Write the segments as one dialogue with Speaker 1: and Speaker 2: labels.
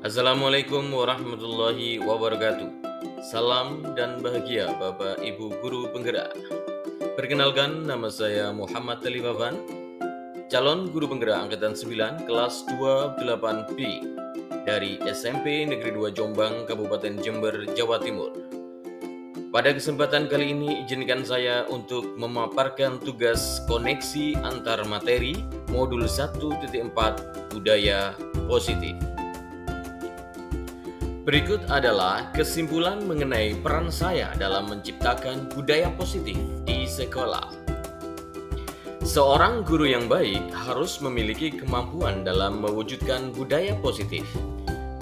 Speaker 1: Assalamualaikum warahmatullahi wabarakatuh. Salam dan bahagia Bapak Ibu Guru Penggerak. Perkenalkan, nama saya Muhammad Ali Baban, calon Guru Penggerak Angkatan 9 kelas 28B dari SMP Negeri 2 Jombang, Kabupaten Jember, Jawa Timur. Pada kesempatan kali ini, izinkan saya untuk memaparkan tugas koneksi antar materi modul 1.4 Budaya Positif. Berikut adalah kesimpulan mengenai peran saya dalam menciptakan budaya positif di sekolah. Seorang guru yang baik harus memiliki kemampuan dalam mewujudkan budaya positif.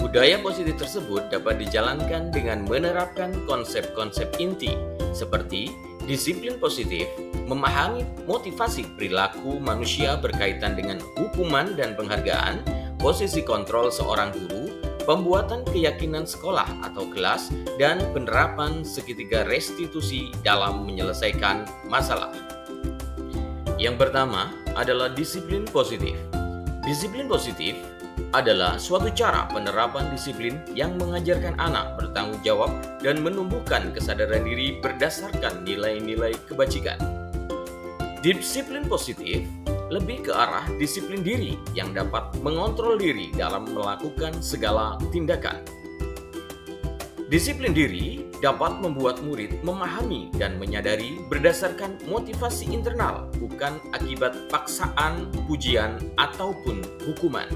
Speaker 1: Budaya positif tersebut dapat dijalankan dengan menerapkan konsep-konsep inti seperti disiplin positif, memahami motivasi perilaku manusia berkaitan dengan hukuman dan penghargaan, posisi kontrol seorang guru, pembuatan keyakinan sekolah atau kelas, dan penerapan segitiga restitusi dalam menyelesaikan masalah. Yang pertama adalah disiplin positif. Disiplin positif adalah suatu cara penerapan disiplin yang mengajarkan anak bertanggung jawab dan menumbuhkan kesadaran diri berdasarkan nilai-nilai kebajikan. Disiplin positif lebih ke arah disiplin diri yang dapat mengontrol diri dalam melakukan segala tindakan. Disiplin diri dapat membuat murid memahami dan menyadari berdasarkan motivasi internal, bukan akibat paksaan, pujian, ataupun hukuman.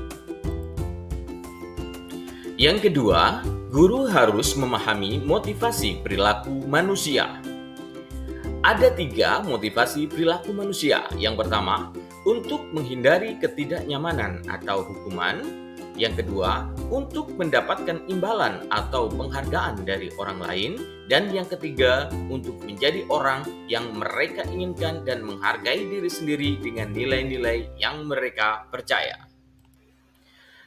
Speaker 1: Yang kedua, guru harus memahami motivasi perilaku manusia. Ada 3 motivasi perilaku manusia. Yang pertama, untuk menghindari ketidaknyamanan atau hukuman. Yang kedua, untuk mendapatkan imbalan atau penghargaan dari orang lain. Dan yang ketiga, untuk menjadi orang yang mereka inginkan dan menghargai diri sendiri dengan nilai-nilai yang mereka percaya.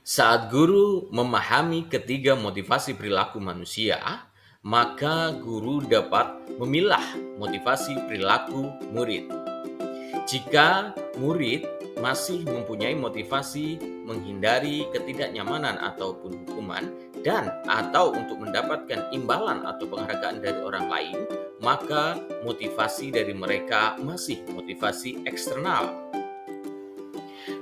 Speaker 1: Saat guru memahami ketiga motivasi perilaku manusia, maka guru dapat memilah motivasi perilaku murid. Jika murid masih mempunyai motivasi menghindari ketidaknyamanan ataupun hukuman dan atau untuk mendapatkan imbalan atau penghargaan dari orang lain, maka motivasi dari mereka masih motivasi eksternal.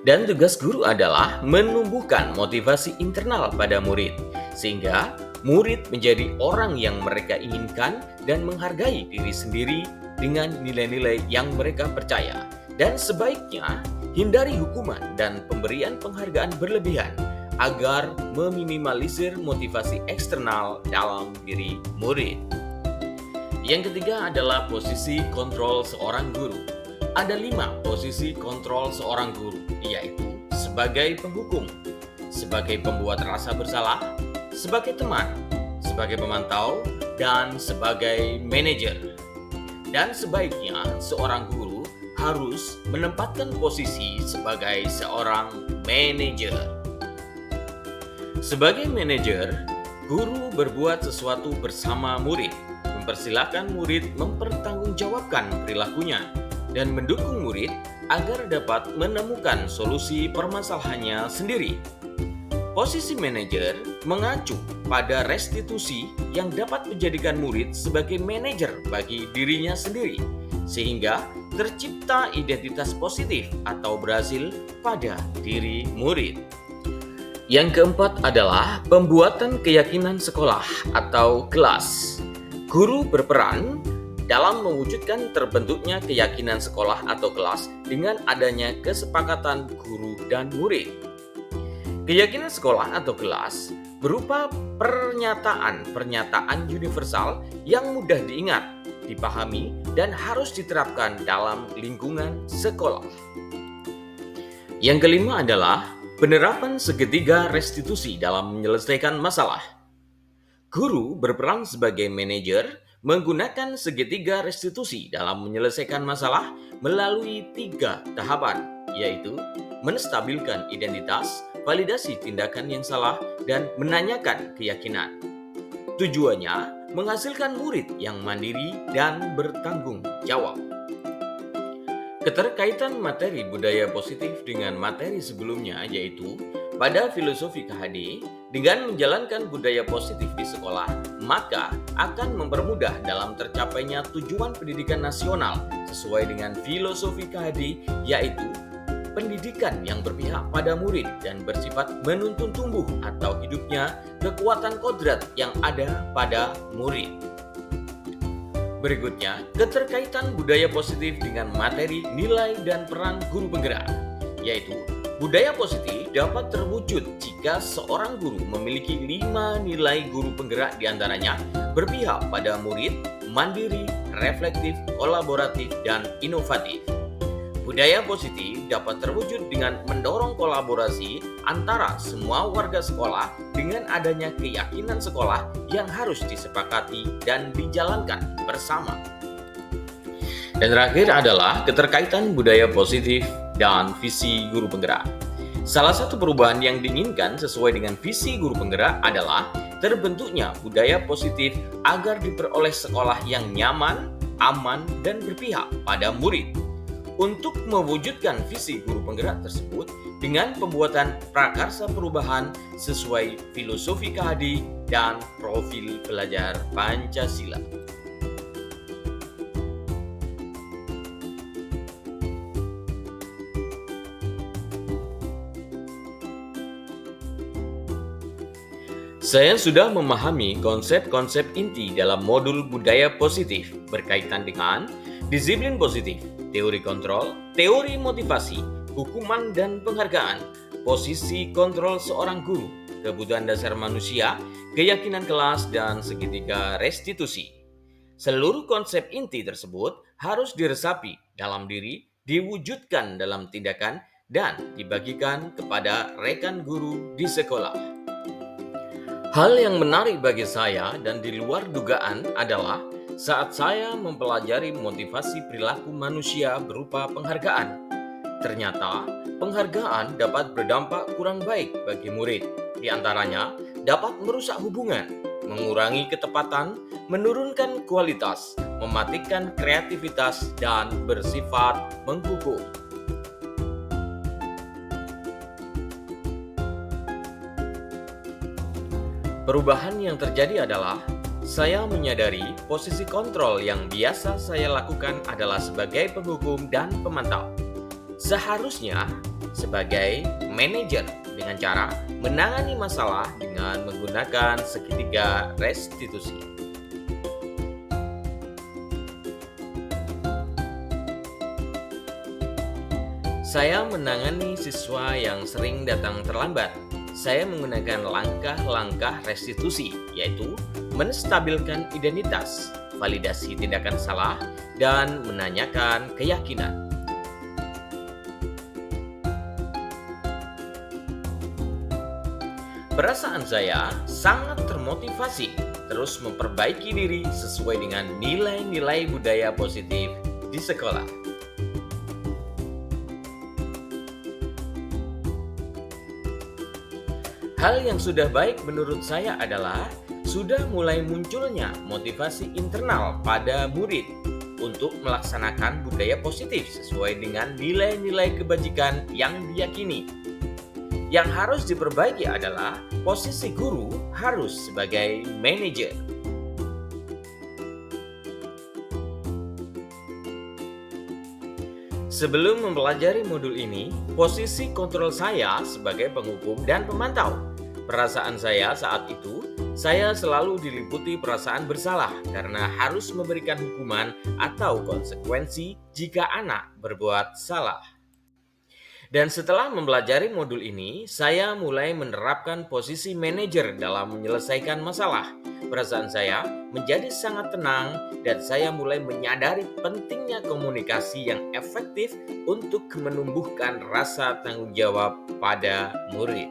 Speaker 1: Dan tugas guru adalah menumbuhkan motivasi internal pada murid, sehingga murid menjadi orang yang mereka inginkan dan menghargai diri sendiri dengan nilai-nilai yang mereka percaya. Dan sebaiknya hindari hukuman dan pemberian penghargaan berlebihan agar meminimalisir motivasi eksternal dalam diri murid. Yang ketiga adalah posisi kontrol seorang guru. Ada 5 posisi kontrol seorang guru, yaitu sebagai penghukum, sebagai pembuat rasa bersalah, sebagai teman, sebagai pemantau, dan sebagai manajer. Dan sebaiknya seorang guru harus menempatkan posisi sebagai seorang manajer. Sebagai manajer, guru berbuat sesuatu bersama murid, mempersilahkan murid mempertanggungjawabkan perilakunya, dan mendukung murid agar dapat menemukan solusi permasalahannya sendiri. Posisi manajer mengacu pada restitusi yang dapat menjadikan murid sebagai manajer bagi dirinya sendiri, sehingga tercipta identitas positif atau berhasil pada diri murid. Yang keempat adalah pembuatan keyakinan sekolah atau kelas. Guru berperan dalam mewujudkan terbentuknya keyakinan sekolah atau kelas dengan adanya kesepakatan guru dan murid. Keyakinan sekolah atau kelas berupa pernyataan universal yang mudah diingat, dipahami, dan harus diterapkan dalam lingkungan sekolah. Yang kelima adalah penerapan segitiga restitusi dalam menyelesaikan masalah. Guru berperan sebagai manajer menggunakan segitiga restitusi dalam menyelesaikan masalah melalui 3 tahapan, yaitu menstabilkan identitas, validasi tindakan yang salah, dan menanyakan keyakinan. Tujuannya menghasilkan murid yang mandiri dan bertanggung jawab. Keterkaitan materi budaya positif dengan materi sebelumnya yaitu Pada filosofi KHD, dengan menjalankan budaya positif di sekolah, maka akan mempermudah dalam tercapainya tujuan pendidikan nasional sesuai dengan filosofi KHD, yaitu pendidikan yang berpihak pada murid dan bersifat menuntun tumbuh atau hidupnya kekuatan kodrat yang ada pada murid. Berikutnya, keterkaitan budaya positif dengan materi, nilai, dan peran guru penggerak, yaitu budaya positif dapat terwujud jika seorang guru memiliki 5 nilai guru penggerak diantaranya berpihak pada murid, mandiri, reflektif, kolaboratif, dan inovatif. Budaya positif dapat terwujud dengan mendorong kolaborasi antara semua warga sekolah dengan adanya keyakinan sekolah yang harus disepakati dan dijalankan bersama. Dan terakhir adalah keterkaitan budaya positif dan visi guru penggerak. Salah satu perubahan yang diinginkan sesuai dengan visi guru penggerak adalah terbentuknya budaya positif agar diperoleh sekolah yang nyaman, aman, dan berpihak pada murid. Untuk mewujudkan visi guru penggerak tersebut dengan pembuatan prakarsa perubahan sesuai filosofi KHD dan profil pelajar Pancasila. Saya sudah memahami konsep-konsep inti dalam modul budaya positif berkaitan dengan disiplin positif, teori kontrol, teori motivasi, hukuman dan penghargaan, posisi kontrol seorang guru, kebutuhan dasar manusia, keyakinan kelas, dan segitiga restitusi. Seluruh konsep inti tersebut harus diresapi dalam diri, diwujudkan dalam tindakan, dan dibagikan kepada rekan guru di sekolah. Hal yang menarik bagi saya dan di luar dugaan adalah saat saya mempelajari motivasi perilaku manusia berupa penghargaan. Ternyata, penghargaan dapat berdampak kurang baik bagi murid. Di antaranya, dapat merusak hubungan, mengurangi ketepatan, menurunkan kualitas, mematikan kreativitas, dan bersifat menghukum. Perubahan yang terjadi adalah saya menyadari posisi kontrol yang biasa saya lakukan adalah sebagai penghukum dan pemantau. Seharusnya sebagai manajer dengan cara menangani masalah dengan menggunakan segitiga restitusi. Saya menangani siswa yang sering datang terlambat. Saya menggunakan langkah-langkah restitusi, yaitu menstabilkan identitas, validasi tindakan salah, dan menanyakan keyakinan. Perasaan saya sangat termotivasi terus memperbaiki diri sesuai dengan nilai-nilai budaya positif di sekolah. Hal yang sudah baik menurut saya adalah sudah mulai munculnya motivasi internal pada murid untuk melaksanakan budaya positif sesuai dengan nilai-nilai kebajikan yang diyakini. Yang harus diperbaiki adalah posisi guru harus sebagai manajer. Sebelum mempelajari modul ini, posisi kontrol saya sebagai penghukum dan pemantau. Perasaan saya saat itu, saya selalu diliputi perasaan bersalah karena harus memberikan hukuman atau konsekuensi jika anak berbuat salah. Dan setelah mempelajari modul ini, saya mulai menerapkan posisi manajer dalam menyelesaikan masalah. Perasaan saya menjadi sangat tenang dan saya mulai menyadari pentingnya komunikasi yang efektif untuk menumbuhkan rasa tanggung jawab pada murid.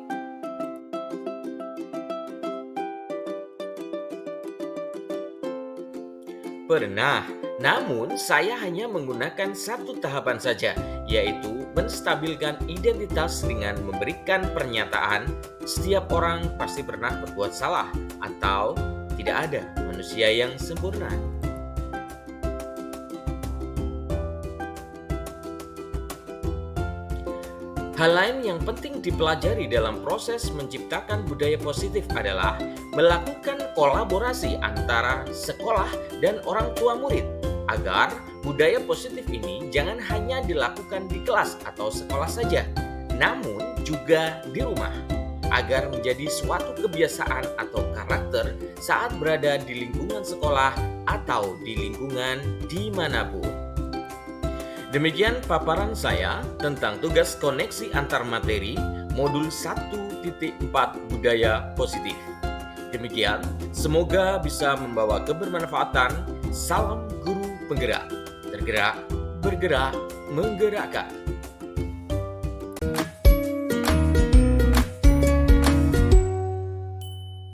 Speaker 1: Pernah, namun saya hanya menggunakan satu tahapan saja, yaitu menstabilkan identitas dengan memberikan pernyataan setiap orang pasti pernah berbuat salah atau tidak ada manusia yang sempurna. Hal lain yang penting dipelajari dalam proses menciptakan budaya positif adalah melakukan kolaborasi antara sekolah dan orang tua murid, agar budaya positif ini jangan hanya dilakukan di kelas atau sekolah saja, namun juga di rumah, agar menjadi suatu kebiasaan atau karakter saat berada di lingkungan sekolah atau di lingkungan dimanapun. Demikian paparan saya tentang tugas koneksi antar materi modul 1.4 Budaya Positif. Demikian, semoga bisa membawa kebermanfaatan. Salam guru penggerak, tergerak, bergerak, menggerakkan.